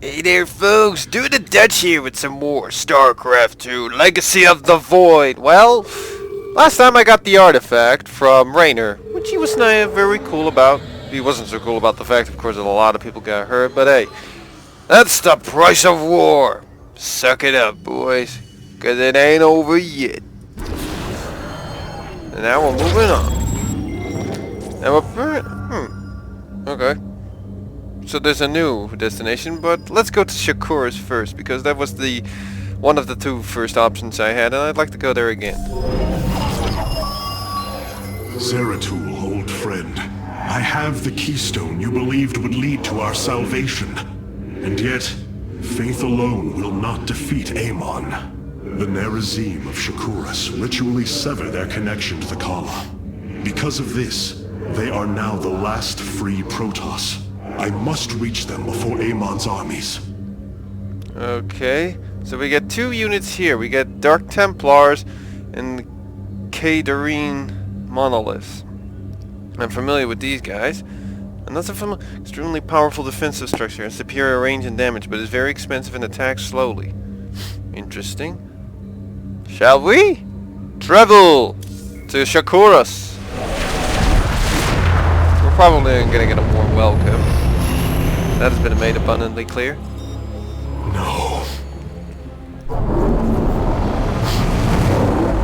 Hey there, folks. Doing the Dutch here with some more Starcraft 2 Legacy of the Void. Well, last time I got the artifact from Raynor, which he was not very cool about. He wasn't so cool about the fact, of course, that a lot of people got hurt, but hey, that's the price of war. Suck it up, boys, because it ain't over yet. And now we're moving on. Now we're... Okay. So there's a new destination, but let's go to Shakuras first, because that was the one of the two first options I had, and I'd like to go there again. Zeratul, old friend. I have the Keystone you believed would lead to our salvation. And yet, faith alone will not defeat Amon. The Nerazim of Shakuras ritually sever their connection to the Kala. Because of this, they are now the last free Protoss. I must reach them before Amon's armies. Okay, so we get two units here. We get Dark Templars and Kadarine Monoliths. I'm familiar with these guys. And that's a extremely powerful defensive structure and superior range and damage, but is very expensive and attacks slowly. Interesting. Shall we? Travel to Shakuras. We're probably gonna get a warm welcome. That has been made abundantly clear. No.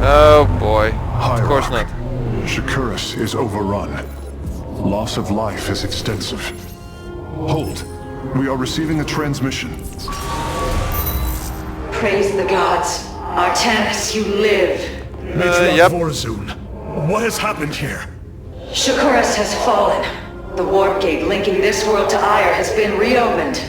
Oh boy. Hierarch. Of course not. Shakuras is overrun. Loss of life is extensive. Hold. We are receiving a transmission. Praise the gods. Artanis, you live. Yep. Vorzun, what has happened here? Shakuras has fallen. The warp gate linking this world to Ire has been reopened.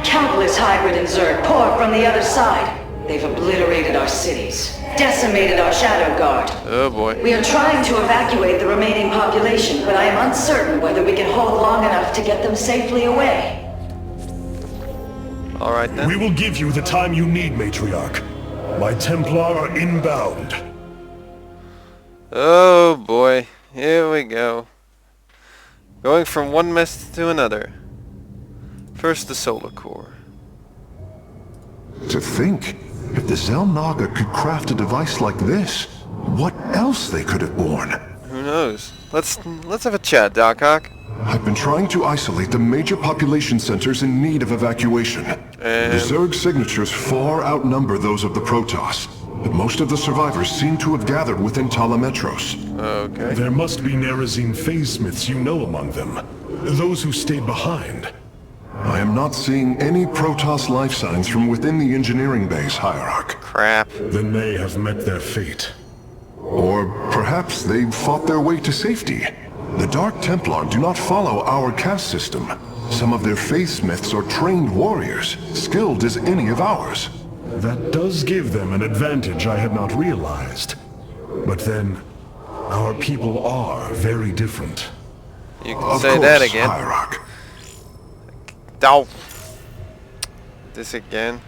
Countless hybrid and Zerg pour from the other side. They've obliterated our cities, decimated our shadow guard. Oh boy. We are trying to evacuate the remaining population, but I am uncertain whether we can hold long enough to get them safely away. Alright then. We will give you the time you need, Matriarch. My Templar are inbound. Oh boy. Here we go. Going from one mess to another. First the solar core. To think, if the Zelnaga could craft a device like this, what else they could have borne? Who knows? Let's have a chat, Doc Ock. I've been trying to isolate the major population centers in need of evacuation. The Zerg signatures far outnumber those of the Protoss, but most of the survivors seem to have gathered within Talametros. Okay. There must be Nerazim phase-smiths you know among them. Those who stayed behind. I am not seeing any Protoss life signs from within the engineering base, Hierarch. Crap. Then they have met their fate. Or perhaps they fought their way to safety. The Dark Templar do not follow our caste system. Some of their faithsmiths are trained warriors, skilled as any of ours. That does give them an advantage I had not realized. But then, our people are very different. You can Of say course, that again. Hierarch. Oh. This again.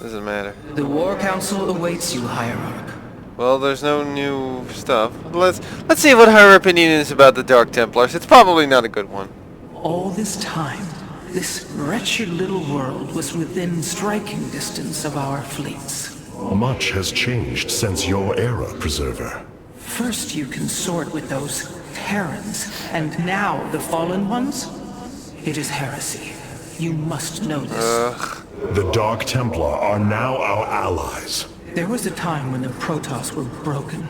Doesn't matter. The War Council awaits you, Hierarch. Well, there's no new stuff. Let's see what her opinion is about the Dark Templars. It's probably not a good one. All this time, this wretched little world was within striking distance of our fleets. Much has changed since your era, Preserver. First you consort with those Terrans, and now the Fallen Ones? It is heresy. You must know this. The Dark Templar are now our allies. There was a time when the Protoss were broken.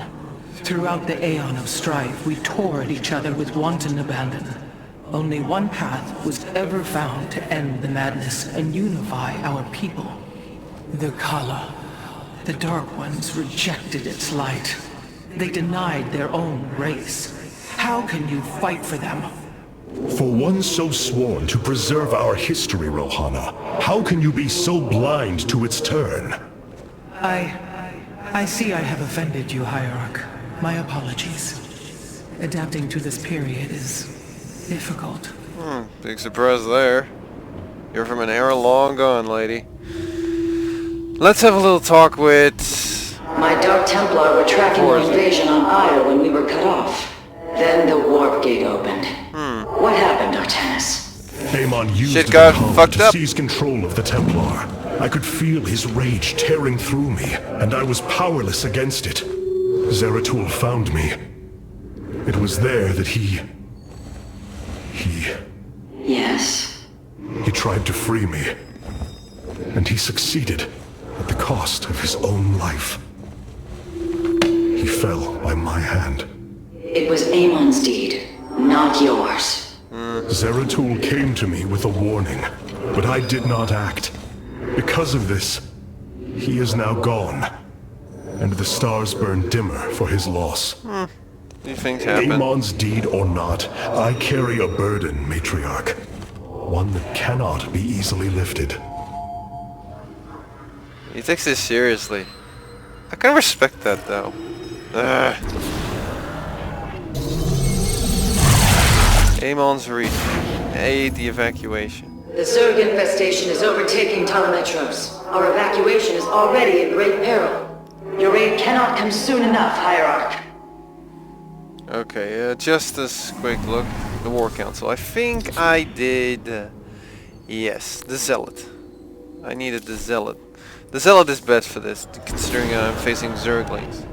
Throughout the Aeon of Strife, we tore at each other with wanton abandon. Only one path was ever found to end the madness and unify our people. The Kala. The Dark Ones rejected its light. They denied their own race. How can you fight for them? For one so sworn to preserve our history, Rohana, how can you be so blind to its turn? I see I have offended you, Hierarch. My apologies. Adapting to this period is difficult. Big surprise there. You're from an era long gone, lady. Let's have a little talk with... My Dark Templar were tracking the invasion on Ire when we were cut off. Then the warp gate opened. What happened, Artanis? Amon used Shit the got calm fucked to up. seize control of the Templar. I could feel his rage tearing through me, and I was powerless against it. Zeratul found me. It was there that he... Yes? He tried to free me. And he succeeded at the cost of his own life. He fell by my hand. It was Amon's deed, not yours. Zeratul came to me with a warning, but I did not act. Because of this, he is now gone, and the stars burn dimmer for his loss. These things happen. Amon's deed or not, I carry a burden, Matriarch. One that cannot be easily lifted. He takes this seriously. I can respect that though. Amon's reach. Aid the evacuation. The Zerg infestation is overtaking Telemetros. Our evacuation is already in great peril. Your aid cannot come soon enough, Hierarch. Okay, just this quick look. The War Council. I think I did... yes, the Zealot. I needed the Zealot. The Zealot is best for this, considering I'm facing Zerglings.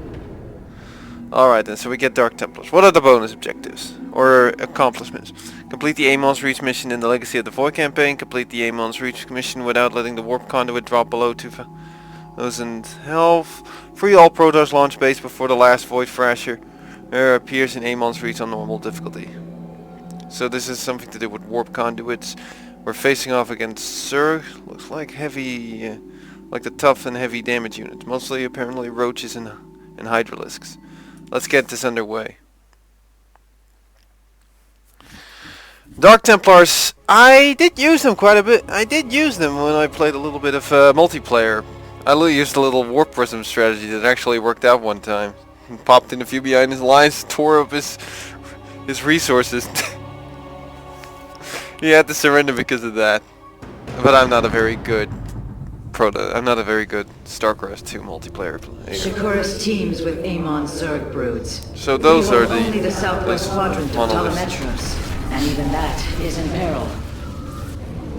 Alright then, so we get Dark Templars. What are the bonus objectives? Or accomplishments? Complete the Amon's Reach mission in the Legacy of the Void campaign. Complete the Amon's Reach mission without letting the warp conduit drop below 2,000 health. Free all Protoss launch base before the last Void Thrasher appears in Amon's Reach on normal difficulty. So this is something to do with warp conduits. We're facing off against Zerg. Looks like heavy, like the tough and heavy damage units. Mostly apparently roaches and hydralisks. Let's get this underway. Dark Templars, I did use them quite a bit. I did use them when I played a little bit of multiplayer. I used a little warp prism strategy that actually worked out one time. Popped in a few behind his lines, tore up his resources. He had to surrender because of that. But I'm not a very good Starcraft 2 multiplayer player. Shakuras teams with Amon's Zerg broods. So those are only the southwest quadrant of Telemetros, and even that is in peril.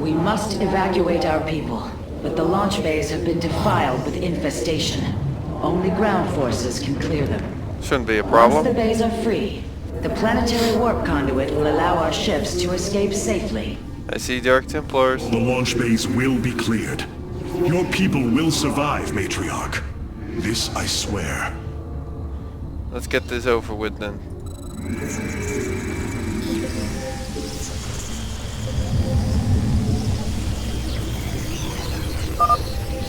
We must evacuate our people, but the launch bays have been defiled with infestation. Only ground forces can clear them. Shouldn't be a problem. Once the bays are free, the planetary warp conduit will allow our ships to escape safely. I see Dark Templars. The launch bays will be cleared. Your people will survive, Matriarch. This I swear. Let's get this over with then.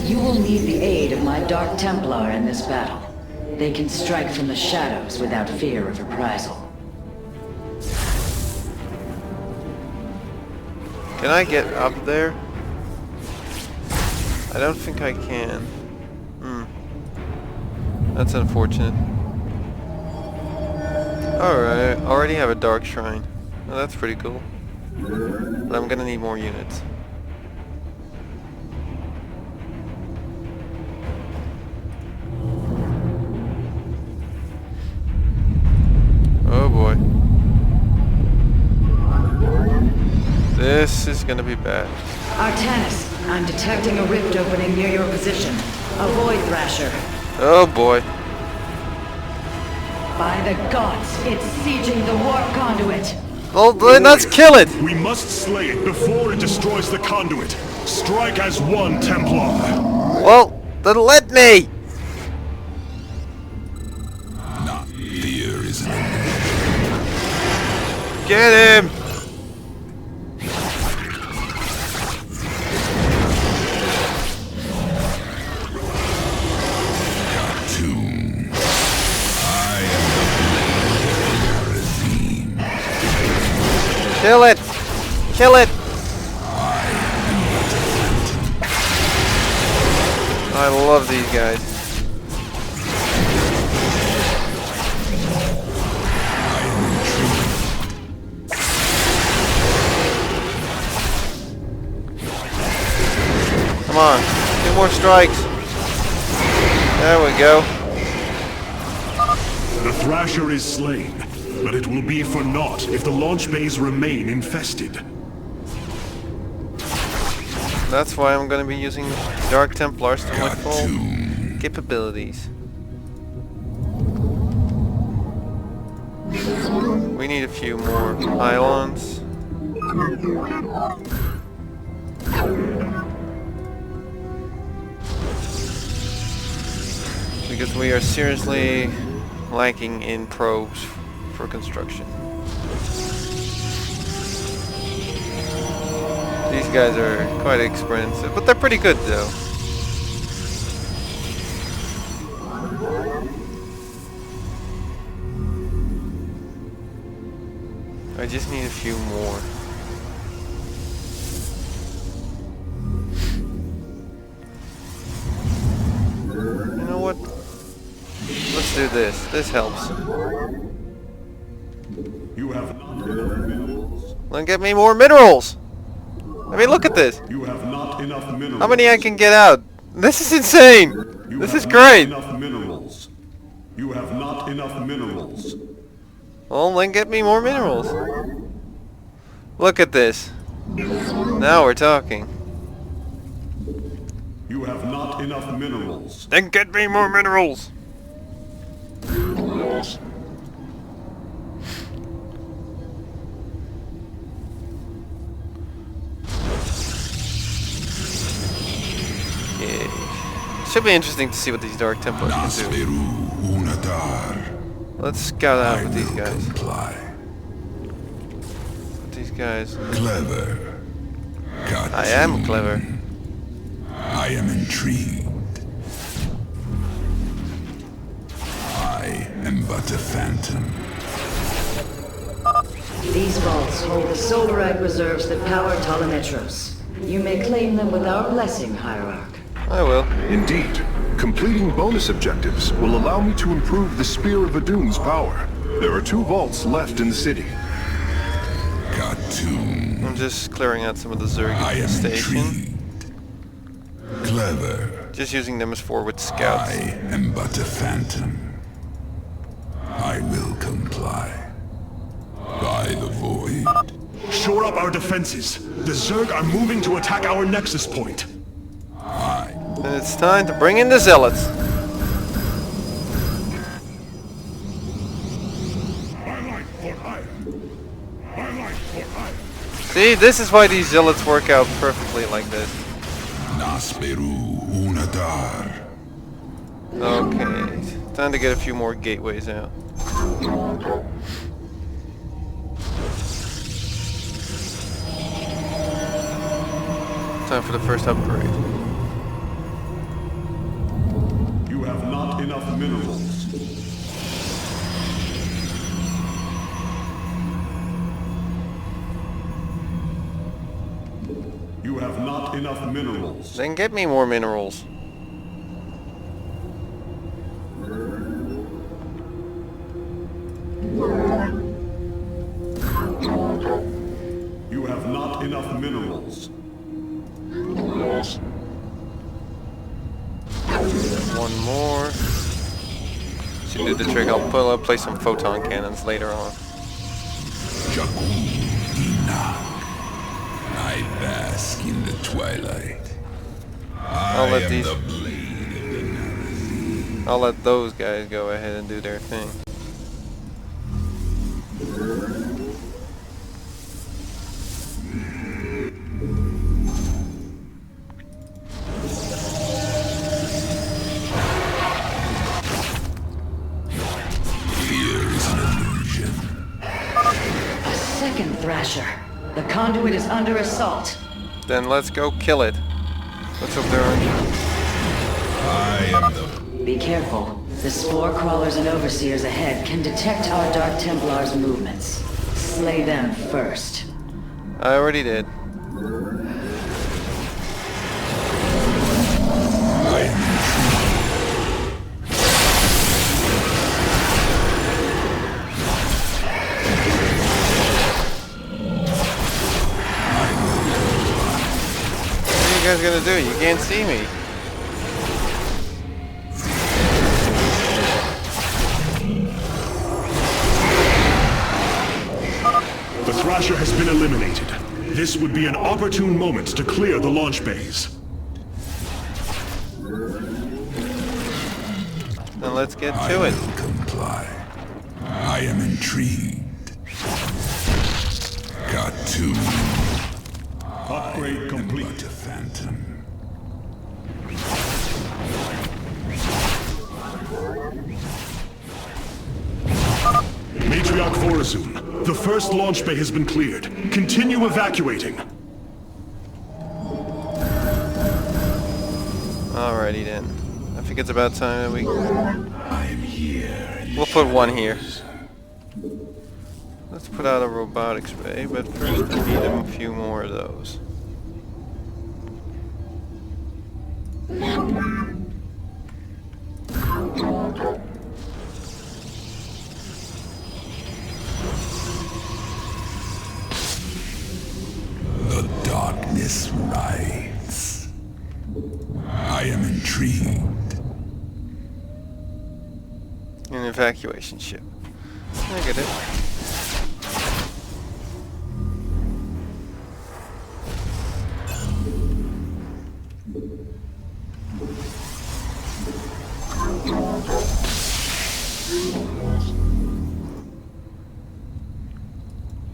You will need the aid of my Dark Templar in this battle. They can strike from the shadows without fear of reprisal. Can I get up there? I don't think I can. That's unfortunate. Alright, already have a Dark Shrine. Oh, that's pretty cool. But I'm gonna need more units. Oh boy. This is gonna be bad. Artanis, I'm detecting a rift opening near your position. A Void Thrasher. Oh boy. By the gods, it's sieging the warp conduit. Well, then let's kill it! We must slay it before it destroys the conduit. Strike as one, Templar. Well, then let me! Not fear is an Get him! tomb. I am the blade of Erazim. Kill it! Kill it! I love these guys. Come on, 2 more strikes. There we go. The Thrasher is slain, but it will be for naught if the launch bays remain infested. That's why I'm gonna be using Dark Templars to my full capabilities. We need a few more pylons. Because we are seriously lacking in probes for construction. These guys are quite expensive, but they're pretty good though. I just need a few more. You know what? Let's do this. This helps. You have not enough minerals. Then get me more minerals! I mean, look at this! You have not enough minerals. How many I can get out? This is insane! You This have is great! Not enough minerals. You have not enough minerals. Well, then get me more minerals. Look at this. Now we're talking. You have not enough minerals. Then get me more minerals! Should be interesting to see what these Dark Templars can do. Let's scout out with these guys. With these guys. Clever. I am clever. I am intrigued. I am but a phantom. These vaults hold the solarite reserves that power Ptolemaetros. You may claim them with our blessing, Hierarch. I will. Indeed. Completing bonus objectives will allow me to improve the Spear of Adun's power. There are 2 vaults left in the city. Cartoon. I'm just clearing out some of the Zerg I am station. intrigued. Clever. Just using them as forward scouts. I am but a phantom. I will comply. By the void. Shore up our defenses. The Zerg are moving to attack our nexus point. And it's time to bring in the Zealots. See, this is why these Zealots work out perfectly like this. Nasperu Unadar. Okay, time to get a few more gateways out. Time for the first upgrade. You have not enough minerals. You have not enough minerals. Then get me more minerals. You have not enough minerals. One more. Should do the trick. I'll play some photon cannons later on. I bask in the twilight. I'll let those guys go ahead and do their thing. Thrasher. The conduit is under assault. Then let's go kill it. Let's hope there aren't. I am the... Be careful. The spore crawlers and overseers ahead can detect our Dark Templars' movements. Slay them first. I already did. What are you guys gonna do? You can't see me. The Thrasher has been eliminated. This would be an opportune moment to clear the launch bays. Then let's get I to it. will comply. I am intrigued. Got to. Upgrade complete. But a phantom. Matriarch Vorazun, the first launch bay has been cleared. Continue evacuating. Alrighty then. I think it's about time that we... I am here. We'll put one here. Let's put out a robotics bay, but first I need a few more of those. The darkness rides. I am intrigued. An evacuation ship. Negative.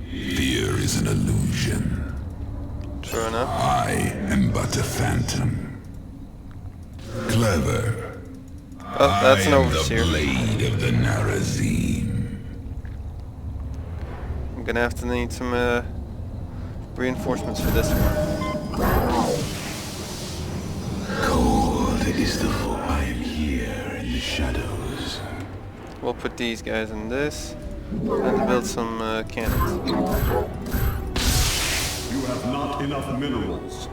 Fear is an illusion. True enough. I am but a phantom. Clever. Oh, that's an I am overseer. the blade of the Narazim. I'm gonna have to need some reinforcements for this one. Cold is the void. I am here in the shadows. We'll put these guys in this and to build some cannons. You have not enough minerals.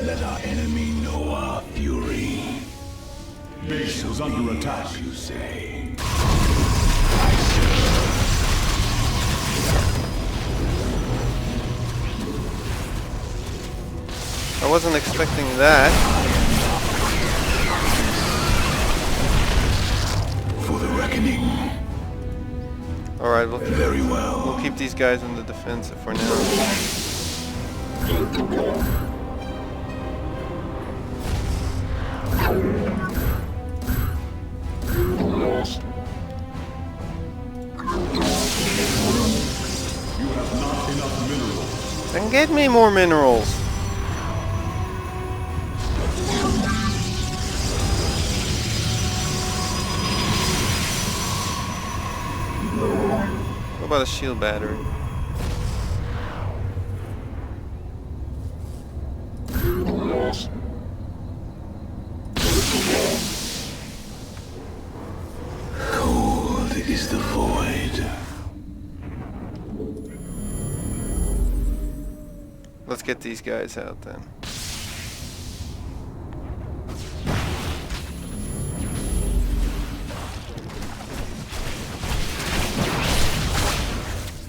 Let our enemy know our fury. Base is under attack. You say. I wasn't expecting that. For the reckoning. Alright, Very well. we'll keep these guys in the defensive for now. You have not enough minerals. Then get me more minerals. What about a shield battery? Cold is the void. Let's get these guys out then.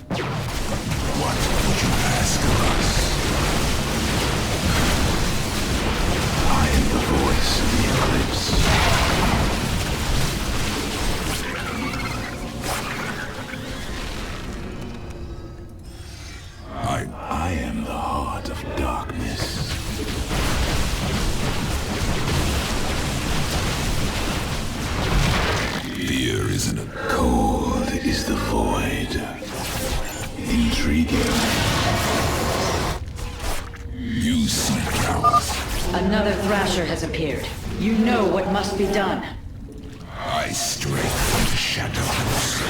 What would you ask of us? I am the voice of the eclipse. I am the heart of darkness. Fear isn't a cold is the void. Intriguing. You seek out. Another Thrasher has appeared. You know what must be done. I strike from the shadows.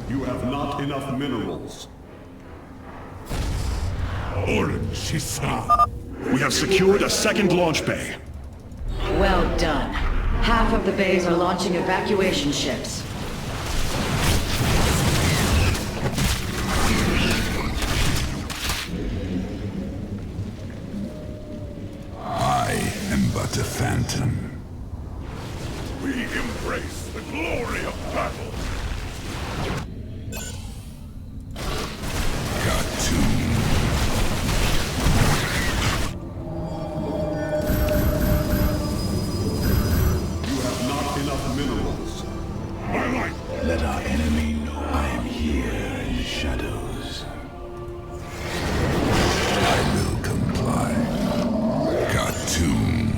You have not enough minerals. We have secured a second launch bay. Well done. Half of the bays are launching evacuation ships. I am but a phantom. We embrace the glory of battle. Got to. tomb.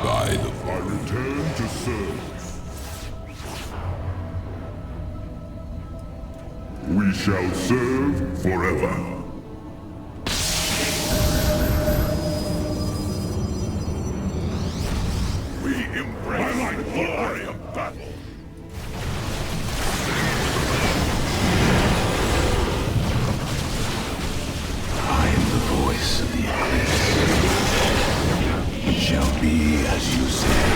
By the I return to serve. We shall serve forever. We embrace the glory of battle. I am the voice of the eclipse. It shall be as you say.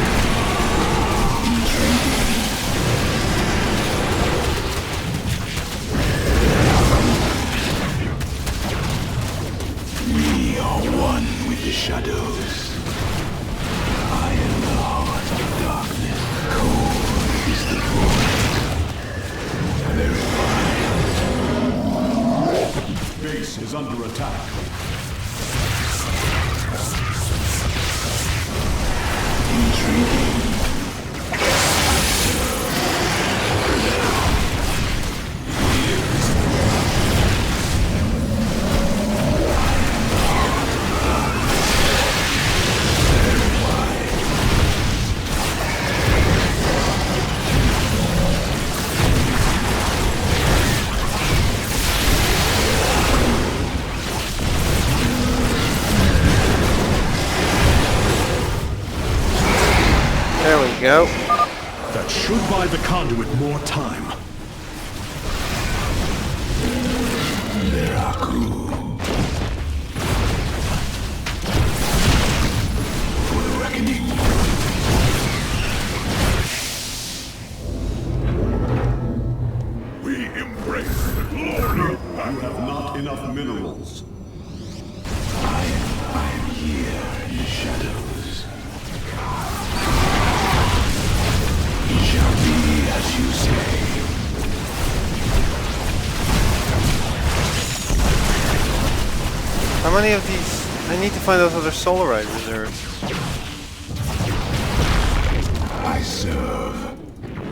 We are one with the shadows. I am the heart of darkness. Cold is the void. Base is under attack. Intriguing. There we go. That should buy the conduit more time. For the reckoning. We embrace the glory of battle. You have not enough minerals. I am here in the shadows. It shall be as you say. How many of these? I need to find those other Solarite reserves. I serve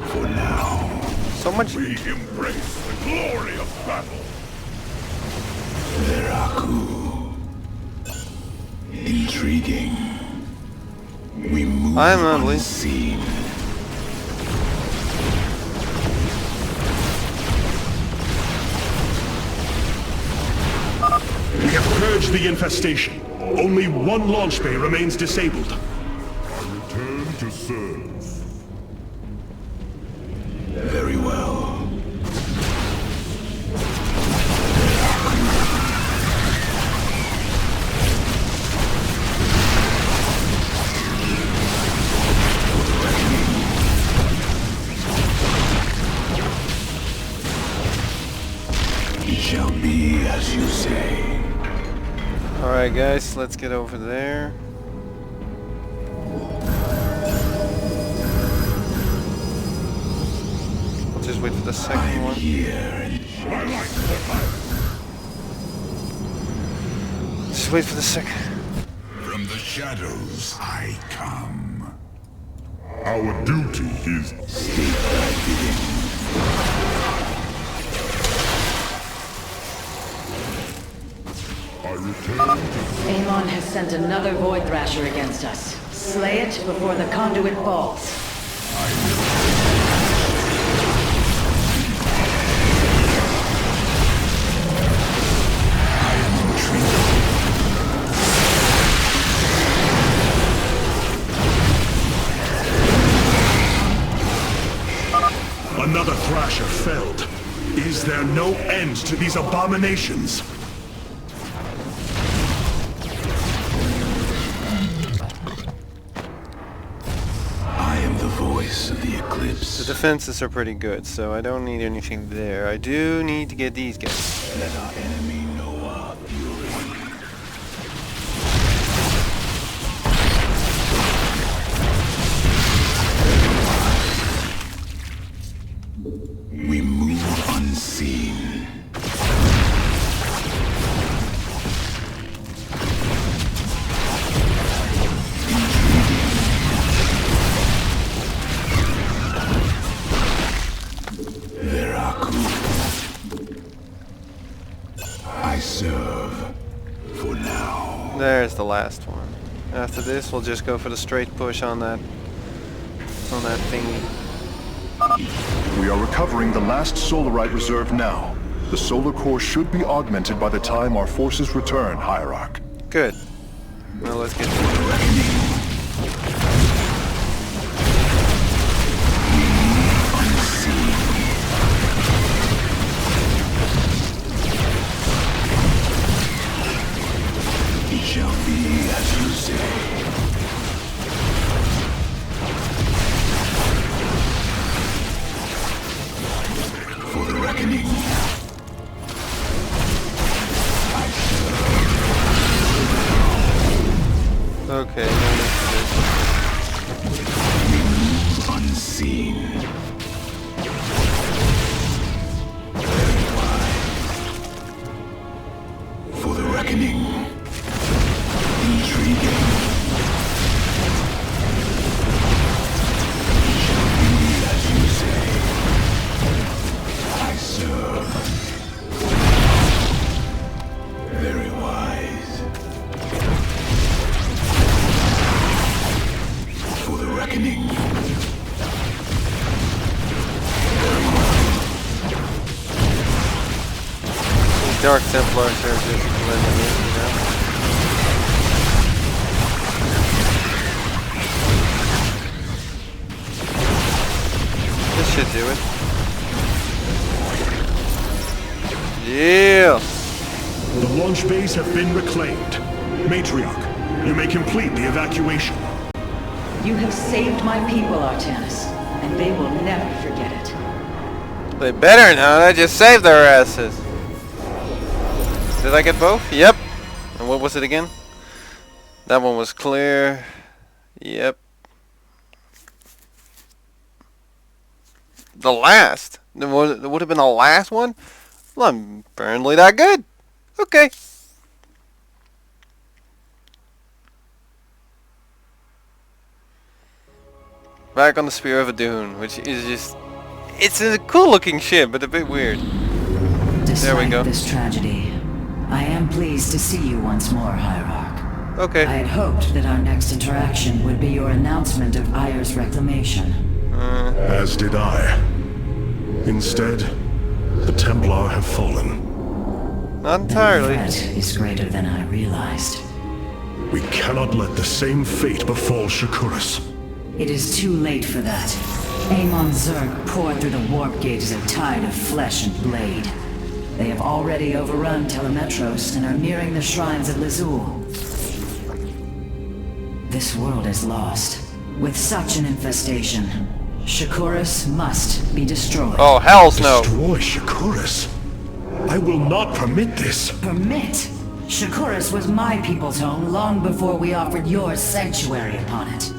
for now. So much. We embrace the glory of battle. Veraku. Intriguing. We move I'm ugly. unseen. We have purged the infestation. Only one launch bay remains disabled. I return to serve. Very well. It shall be as you say. Alright guys, let's get over there. I'll just wait for the second one. Just wait for the second. From the shadows I come. Our duty is... State thy bidding. I return to... Amon has sent another Void Thrasher against us. Slay it before the conduit falls. Another Thrasher felled. Is there no end to these abominations? I am the voice of the eclipse. The defenses are pretty good, so I don't need anything there. I do need to get these guys. Let our enemy know our fury. We move unseen. Veraku. I serve for now. There's the last one. After this, we'll just go for the straight push on that thingy. We are recovering the last Solarite reserve now. The solar core should be augmented by the time our forces return, Hierarch. Good. Well, let's get to it. Shall be as you say. For the reckoning. Okay, no need for this. Unseen. For the reckoning. Intriguing. Shall be as you say. I serve. Very wise. For the reckoning. These Dark Templars are just blending in, you know? This should do it. Yeah! The launch bays have been reclaimed. Matriarch, you may complete the evacuation. You have saved my people, Artanis, and they will never forget it. They better not, I just saved their asses. Did I get both? Yep. And what was it again? That one was clear. Yep. The last? It would have been the last one? Well, I'm apparently that good. Okay. Back on the Spear of Adun, which is just... It's a cool looking ship, but a bit weird. There we go. Despite this tragedy, I am pleased to see you once more, Hierarch. Okay. I had hoped that our next interaction would be your announcement of Ayer's reclamation. As did I. Instead, the Templar have fallen. Not entirely. The threat is greater than I realized. We cannot let the same fate befall Shakuras. It is too late for that. Amon's Zerg poured through the warp gate as a tide of flesh and blade. They have already overrun Telemetros and are nearing the shrines of Lizul. This world is lost. With such an infestation, Shakuras must be destroyed. Oh, hells no. Destroy Shakuras? I will not permit this. Permit? Shakuras was my people's home long before we offered yours sanctuary upon it.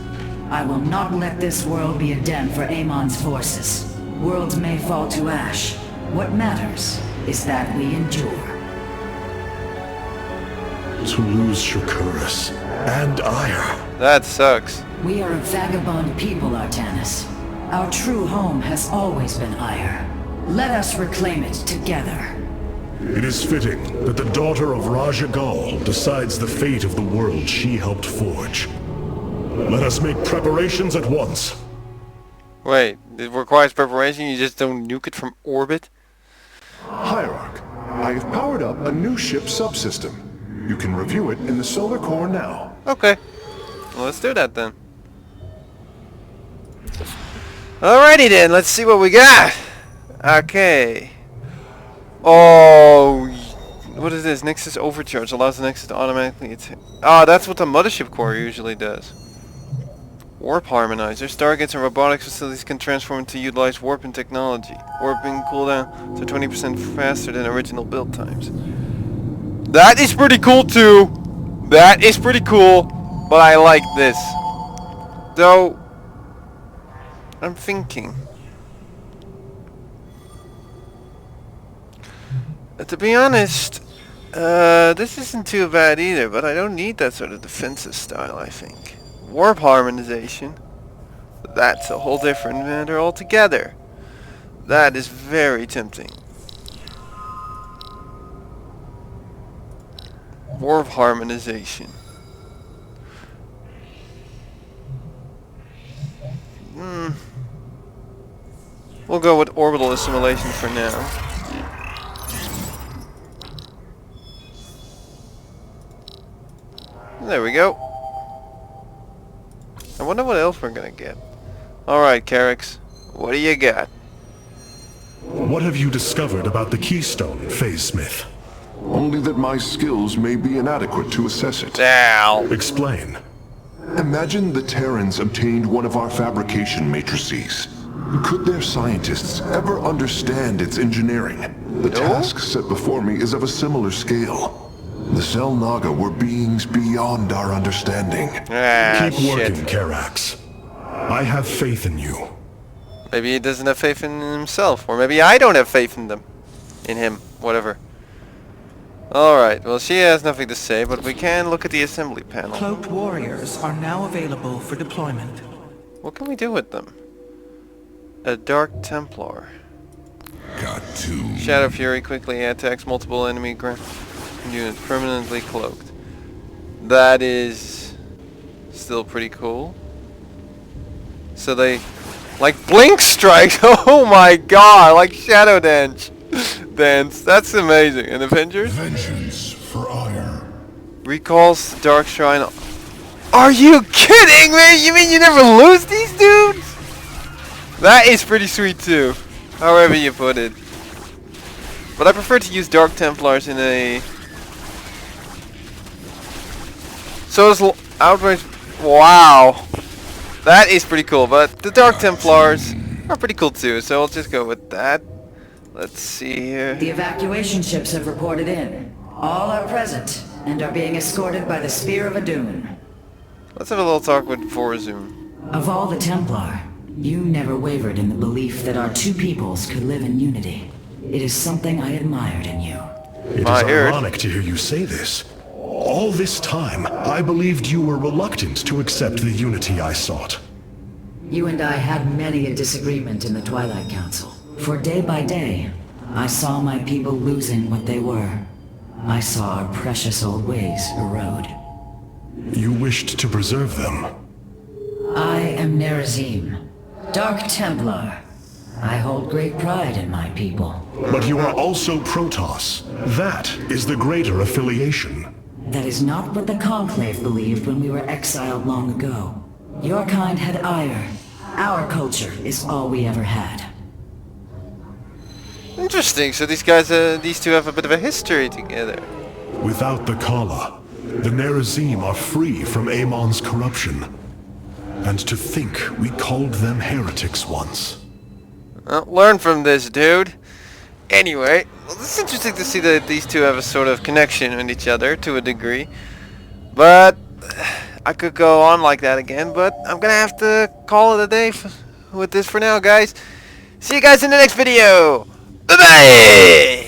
I will not let this world be a den for Amon's forces. Worlds may fall to ash. What matters is that we endure. To lose Shakuras and Ayer. That sucks. We are a vagabond people, Artanis. Our true home has always been Ayer. Let us reclaim it together. It is fitting that the daughter of Raja Gal decides the fate of the world she helped forge. Let us make preparations at once. Wait, it requires preparation? You just don't nuke it from orbit? Hierarch, I have powered up a new ship subsystem. You can review it in the solar core now. Okay. Well, let's do that then. Alrighty then, let's see what we got. Okay. Oh, what is this? Nexus overcharge allows the Nexus to automatically attack. Oh, that's what the mothership core usually does. Warp harmonizer. Stargates and robotics facilities can transform to utilize warping technology. Warping cooldown to 20% faster than original build times. That is pretty cool too. That is pretty cool, but I like this. Though, I'm thinking. To be honest, this isn't too bad either, but I don't need that sort of defensive style, I think. Warp harmonization. That's a whole different matter altogether. That is very tempting. Warp harmonization. We'll go with orbital assimilation for now. There we go. I wonder what else we're gonna get. Alright, Carrix. What do you got? What have you discovered about the Keystone, Phase Smith? Only that my skills may be inadequate to assess it. Ow. Explain. Imagine the Terrans obtained one of our fabrication matrices. Could their scientists ever understand its engineering? The task set before me is of a similar scale. The Cell Naga were beings beyond our understanding. Keep working, Karax. I have faith in you. Maybe he doesn't have faith in himself, or maybe I don't have faith in them. In him, whatever. Alright, well she has nothing to say, but we can look at the assembly panel. Cloaked warriors are now available for deployment. What can we do with them? A Dark Templar. Got two. Shadow Fury quickly attacks multiple enemy ground units permanently cloaked. That is still pretty cool. So they like blink strikes. Oh my god, like shadow dance. That's amazing. And Avengers? Vengeance for ire. Recalls the Dark Shrine. Are you kidding me? You mean you never lose these dudes? That is pretty sweet too. However you put it. But I prefer to use Dark Templars in a... So is outright... Wow. That is pretty cool, but the Dark Templars are pretty cool too, so I'll just go with that. Let's see here. The evacuation ships have reported in. All are present and are being escorted by the Spear of Adun. Let's have a little talk with Forzun. Of all the Templar, you never wavered in the belief that our two peoples could live in unity. It is something I admired in you. It is ironic to hear you say this. All this time, I believed you were reluctant to accept the unity I sought. You and I had many a disagreement in the Twilight Council. For day by day, I saw my people losing what they were. I saw our precious old ways erode. You wished to preserve them. I am Nerazim, Dark Templar. I hold great pride in my people. But you are also Protoss. That is the greater affiliation. That is not what the Conclave believed when we were exiled long ago. Your kind had ire. Our culture is all we ever had. Interesting. So these guys, these two have a bit of a history together. Without the Kala, the Nerazim are free from Amon's corruption. And to think we called them heretics once. Well, learn from this, dude. Anyway, well, it's interesting to see that these two have a sort of connection with each other to a degree. But I could go on like that again, but I'm gonna have to call it a day with this for now, guys. See you guys in the next video. Bye-bye!